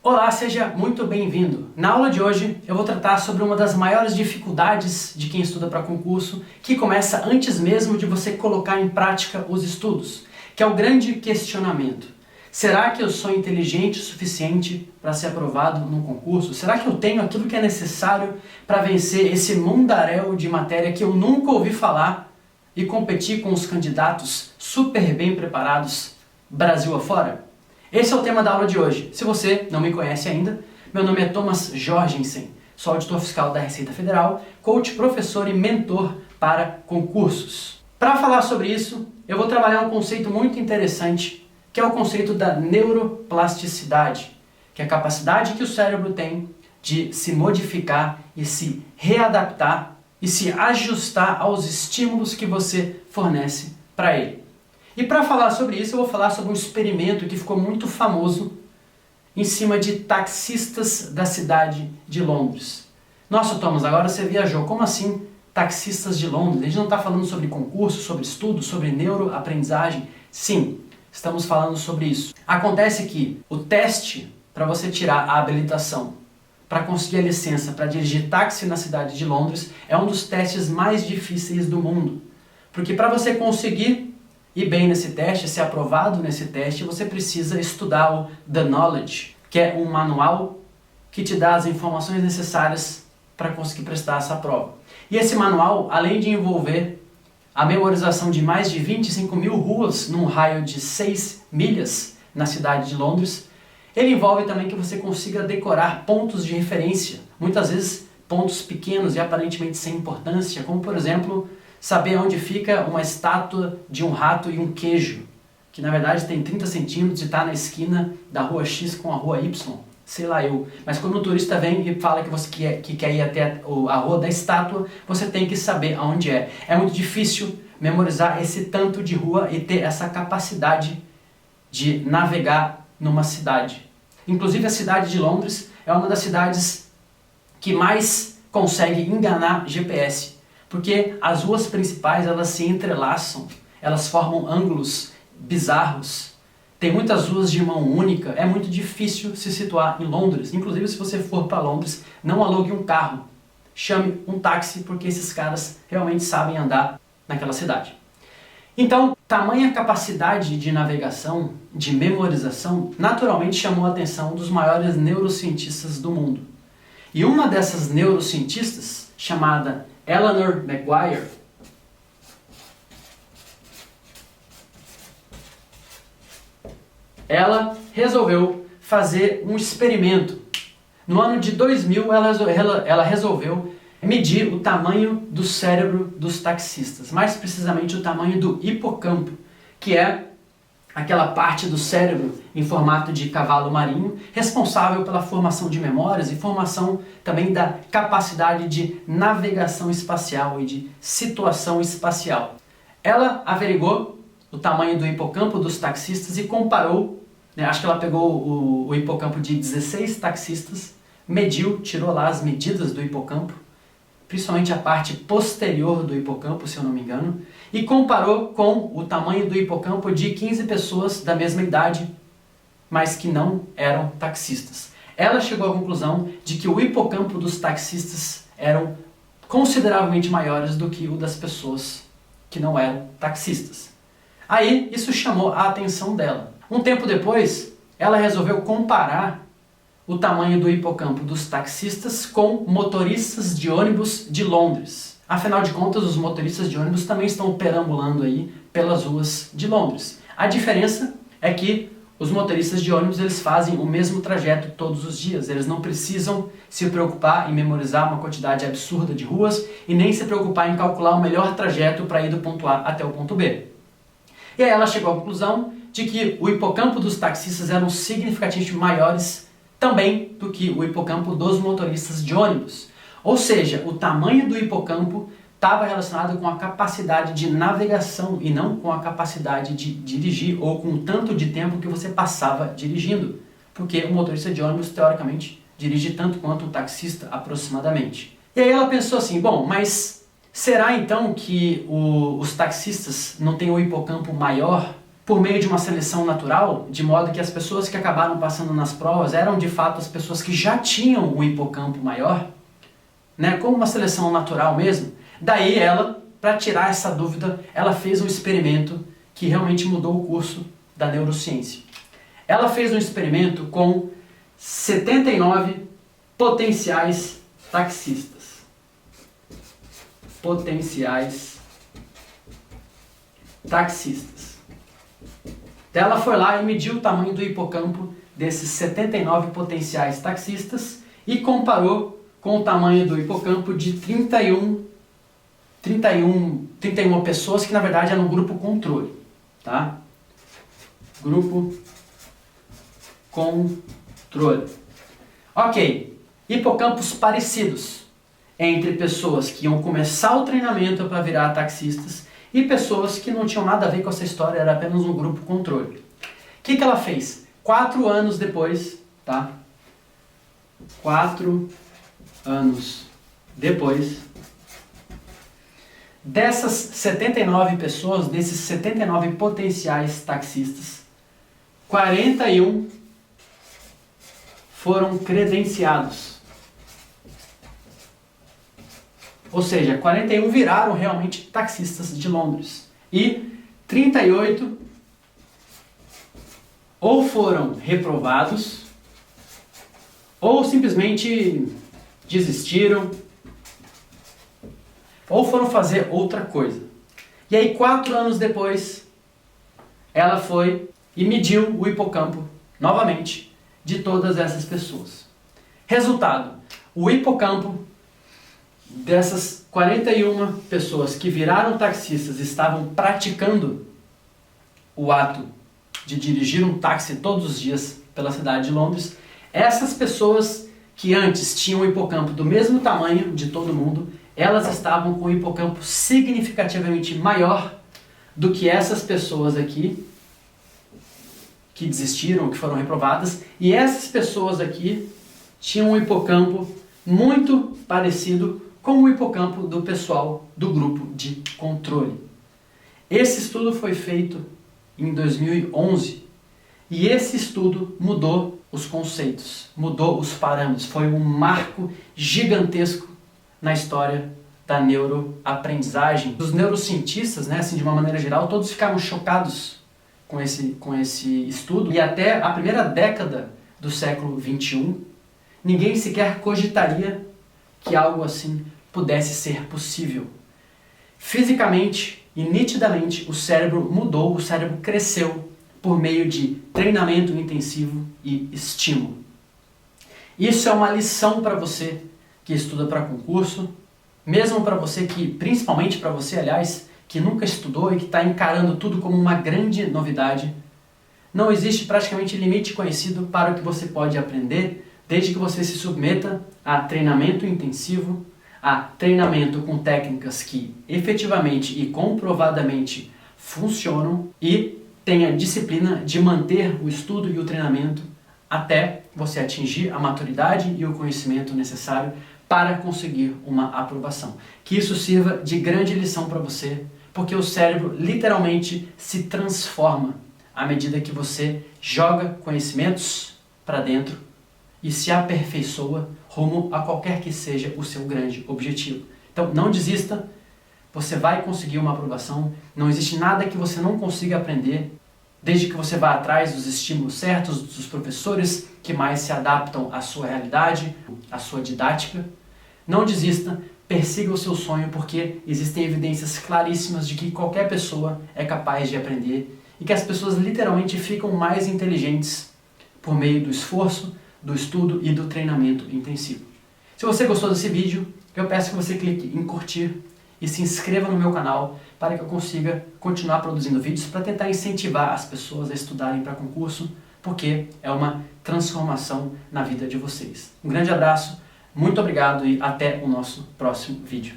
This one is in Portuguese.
Olá, seja muito bem-vindo. Na aula de hoje eu vou tratar sobre uma das maiores dificuldades de quem estuda para concurso, que começa antes mesmo de você colocar em prática os estudos, que é o grande questionamento. Será que eu sou inteligente o suficiente para ser aprovado num concurso? Será que eu tenho aquilo que é necessário para vencer esse mundaréu de matéria que eu nunca ouvi falar e competir com os candidatos super bem preparados Brasil afora? Esse é o tema da aula de hoje. Se você não me conhece ainda, meu nome é Thomas Jorgensen, sou auditor fiscal da Receita Federal, coach, professor e mentor para concursos. Para falar sobre isso, eu vou trabalhar um conceito muito interessante, que é o conceito da neuroplasticidade, que é a capacidade que o cérebro tem de se modificar e se readaptar e se ajustar aos estímulos que você fornece para ele. E para falar sobre isso, eu vou falar sobre um experimento que ficou muito famoso em cima de taxistas da cidade de Londres. Nossa, Thomas, agora você viajou. Como assim taxistas de Londres? A gente não está falando sobre concurso, sobre estudo, sobre neuroaprendizagem? Sim, estamos falando sobre isso. Acontece que o teste para você tirar a habilitação, para conseguir a licença para dirigir táxi na cidade de Londres, é um dos testes mais difíceis do mundo. Porque para você conseguir ir bem nesse teste, ser aprovado nesse teste, você precisa estudar o The Knowledge, que é um manual que te dá as informações necessárias para conseguir prestar essa prova. E esse manual, além de envolver a memorização de mais de 25 mil ruas num raio de 6 milhas na cidade de Londres, ele envolve também que você consiga decorar pontos de referência, muitas vezes pontos pequenos e aparentemente sem importância, como por exemplo, saber onde fica uma estátua de um rato e um queijo, que na verdade tem 30 centímetros e está na esquina da rua X com a rua Y, sei lá eu. Mas quando o turista vem e fala que você quer ir até a rua da estátua, você tem que saber aonde é. É muito difícil memorizar esse tanto de rua e ter essa capacidade de navegar numa cidade. Inclusive a cidade de Londres é uma das cidades que mais consegue enganar GPS. Porque as ruas principais, elas se entrelaçam, elas formam ângulos bizarros. Tem muitas ruas de mão única, é muito difícil se situar em Londres. Inclusive, se você for para Londres, não alugue um carro. Chame um táxi, porque esses caras realmente sabem andar naquela cidade. Então, tamanha capacidade de navegação, de memorização, naturalmente chamou a atenção dos maiores neurocientistas do mundo. E uma dessas neurocientistas, chamada Eleanor Maguire, ela resolveu fazer um experimento. No ano de 2000, ela resolveu medir o tamanho do cérebro dos taxistas, mais precisamente o tamanho do hipocampo, que é aquela parte do cérebro em formato de cavalo marinho, responsável pela formação de memórias e formação também da capacidade de navegação espacial e de situação espacial. Ela averigou o tamanho do hipocampo dos taxistas e comparou, acho que ela pegou o hipocampo de 16 taxistas, mediu, tirou lá as medidas do hipocampo, principalmente a parte posterior do hipocampo, se eu não me engano, e comparou com o tamanho do hipocampo de 15 pessoas da mesma idade, mas que não eram taxistas. Ela chegou à conclusão de que o hipocampo dos taxistas eram consideravelmente maiores do que o das pessoas que não eram taxistas. Aí, isso chamou a atenção dela. Um tempo depois, ela resolveu comparar o tamanho do hipocampo dos taxistas com motoristas de ônibus de Londres. Afinal de contas, os motoristas de ônibus também estão perambulando aí pelas ruas de Londres. A diferença é que os motoristas de ônibus eles fazem o mesmo trajeto todos os dias. Eles não precisam se preocupar em memorizar uma quantidade absurda de ruas e nem se preocupar em calcular o melhor trajeto para ir do ponto A até o ponto B. E aí ela chegou à conclusão de que o hipocampo dos taxistas eram significativamente maiores também do que o hipocampo dos motoristas de ônibus. Ou seja, o tamanho do hipocampo estava relacionado com a capacidade de navegação e não com a capacidade de dirigir ou com o tanto de tempo que você passava dirigindo. Porque o motorista de ônibus, teoricamente, dirige tanto quanto o taxista, aproximadamente. E aí ela pensou assim, bom, mas será então que os taxistas não têm o hipocampo maior por meio de uma seleção natural, de modo que as pessoas que acabaram passando nas provas eram de fato as pessoas que já tinham o hipocampo maior, né, como uma seleção natural mesmo. Daí ela, para tirar essa dúvida, ela fez um experimento que realmente mudou o curso da neurociência. Ela fez um experimento com 79 potenciais taxistas. Potenciais taxistas. Ela foi lá e mediu o tamanho do hipocampo desses 79 potenciais taxistas e comparou com o tamanho do hipocampo de 31 pessoas que na verdade eram no grupo controle, tá? Grupo controle. Ok, hipocampos parecidos entre pessoas que iam começar o treinamento para virar taxistas e pessoas que não tinham nada a ver com essa história, era apenas um grupo controle. O que ela fez? 4 anos depois, tá? 4 anos depois, dessas 79 pessoas, desses 79 potenciais taxistas, 41 foram credenciados. Ou seja, 41 viraram realmente taxistas de Londres. E 38 ou foram reprovados, ou simplesmente desistiram, ou foram fazer outra coisa. E aí 4 anos depois, ela foi e mediu o hipocampo, novamente, de todas essas pessoas. Resultado, o hipocampo dessas 41 pessoas que viraram taxistas e estavam praticando o ato de dirigir um táxi todos os dias pela cidade de Londres, essas pessoas que antes tinham o hipocampo do mesmo tamanho de todo mundo, elas estavam com o hipocampo significativamente maior do que essas pessoas aqui que desistiram, que foram reprovadas, e essas pessoas aqui tinham um hipocampo muito parecido com o hipocampo do pessoal do grupo de controle. Esse estudo foi feito em 2011 e esse estudo mudou os conceitos, mudou os parâmetros, foi um marco gigantesco na história da neuroaprendizagem. Os neurocientistas, né, assim, de uma maneira geral, todos ficaram chocados com esse estudo, e até a primeira década do século XXI, ninguém sequer cogitaria que algo assim pudesse ser possível. Fisicamente e nitidamente o cérebro mudou, o cérebro cresceu por meio de treinamento intensivo e estímulo. Isso é uma lição para você que estuda para concurso, mesmo para você que, principalmente para você, aliás, que nunca estudou e que está encarando tudo como uma grande novidade. Não existe praticamente limite conhecido para o que você pode aprender, desde que você se submeta a treinamento intensivo, a treinamento com técnicas que efetivamente e comprovadamente funcionam e tenha disciplina de manter o estudo e o treinamento até você atingir a maturidade e o conhecimento necessário para conseguir uma aprovação. Que isso sirva de grande lição para você, porque o cérebro literalmente se transforma à medida que você joga conhecimentos para dentro e se aperfeiçoa rumo a qualquer que seja o seu grande objetivo. Então não desista, você vai conseguir uma aprovação, não existe nada que você não consiga aprender, desde que você vá atrás dos estímulos certos, dos professores que mais se adaptam à sua realidade, à sua didática. Não desista, persiga o seu sonho, porque existem evidências claríssimas de que qualquer pessoa é capaz de aprender e que as pessoas literalmente ficam mais inteligentes por meio do esforço, do estudo e do treinamento intensivo. Se você gostou desse vídeo, eu peço que você clique em curtir e se inscreva no meu canal para que eu consiga continuar produzindo vídeos para tentar incentivar as pessoas a estudarem para concurso, porque é uma transformação na vida de vocês. Um grande abraço, muito obrigado e até o nosso próximo vídeo.